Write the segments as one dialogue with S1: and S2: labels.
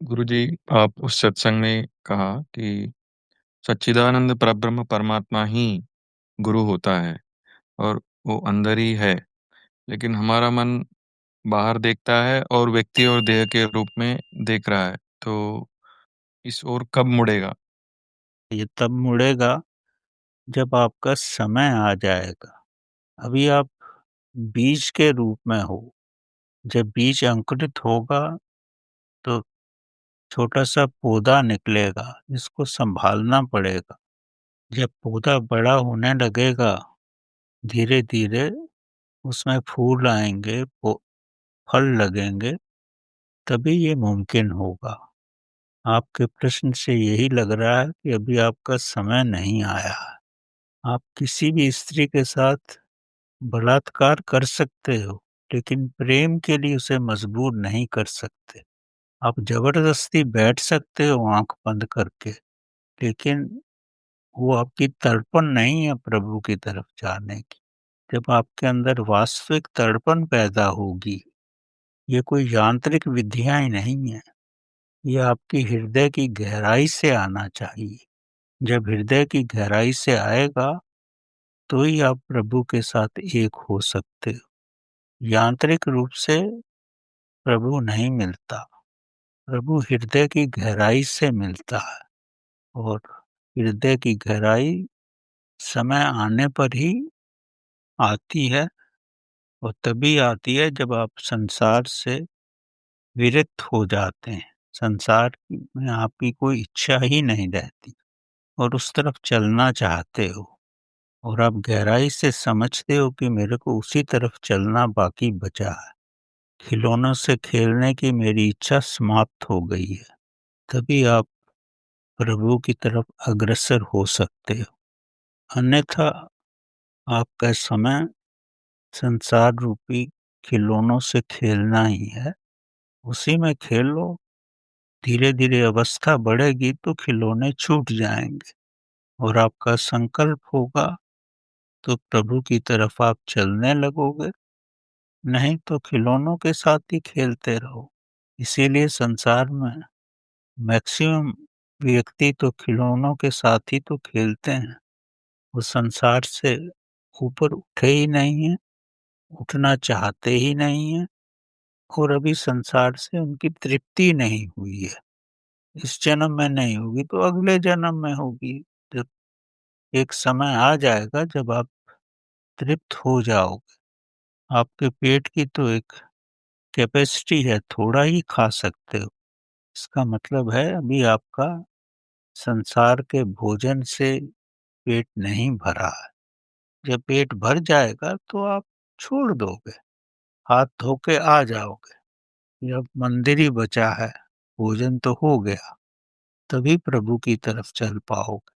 S1: गुरुजी, आप उस सत्संग में कहा कि सच्चिदानंद परब्रह्म परमात्मा ही गुरु होता है और वो अंदर ही है, लेकिन हमारा मन बाहर देखता है और व्यक्ति और देह के रूप में देख रहा है। तो इस ओर कब मुड़ेगा?
S2: ये तब मुड़ेगा जब आपका समय आ जाएगा। अभी आप बीज के रूप में हो। जब बीज अंकुरित होगा तो छोटा सा पौधा निकलेगा, जिसको संभालना पड़ेगा। जब पौधा बड़ा होने लगेगा, धीरे धीरे उसमें फूल आएंगे, फल लगेंगे, तभी ये मुमकिन होगा। आपके प्रश्न से यही लग रहा है कि अभी आपका समय नहीं आया है। आप किसी भी स्त्री के साथ बलात्कार कर सकते हो, लेकिन प्रेम के लिए उसे मजबूर नहीं कर सकते। आप जबरदस्ती बैठ सकते हो आंख बंद करके, लेकिन वो आपकी तड़पन नहीं है प्रभु की तरफ जाने की। जब आपके अंदर वास्तविक तड़पन पैदा होगी, ये कोई यांत्रिक विधियां ही नहीं है, ये आपकी हृदय की गहराई से आना चाहिए। जब हृदय की गहराई से आएगा, तो ही आप प्रभु के साथ एक हो सकते हो। यांत्रिक रूप से प्रभु नहीं मिलता, प्रभु हृदय की गहराई से मिलता है। और हृदय की गहराई समय आने पर ही आती है, और तभी आती है जब आप संसार से विरक्त हो जाते हैं। संसार में आपकी कोई इच्छा ही नहीं रहती और उस तरफ चलना चाहते हो, और आप गहराई से समझते हो कि मेरे को उसी तरफ चलना बाकी बचा है। खिलौनों से खेलने की मेरी इच्छा समाप्त हो गई है। तभी आप प्रभु की तरफ अग्रसर हो सकते हो। अन्यथा आपका समय संसार रूपी खिलौनों से खेलना ही है। उसी में खेलो, धीरे धीरे अवस्था बढ़ेगी तो खिलौने छूट जाएंगे, और आपका संकल्प होगा तो प्रभु की तरफ आप चलने लगोगे। नहीं तो खिलौनों के साथ ही खेलते रहो। इसीलिए संसार में मैक्सिमम व्यक्ति तो खिलौनों के साथ ही तो खेलते हैं। वो संसार से ऊपर उठे ही नहीं हैं, उठना चाहते ही नहीं हैं, और अभी संसार से उनकी तृप्ति नहीं हुई है। इस जन्म में नहीं होगी तो अगले जन्म में होगी। जब एक समय आ जाएगा जब आप तृप्त हो जाओगे। आपके पेट की तो एक कैपेसिटी है, थोड़ा ही खा सकते हो। इसका मतलब है अभी आपका संसार के भोजन से पेट नहीं भरा है। जब पेट भर जाएगा तो आप छोड़ दोगे, हाथ धो के आ जाओगे। अब मंदिर ही बचा है, भोजन तो हो गया, तभी प्रभु की तरफ चल पाओगे।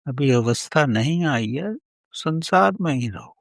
S2: अभी अवस्था नहीं आई है, संसार में ही रहो।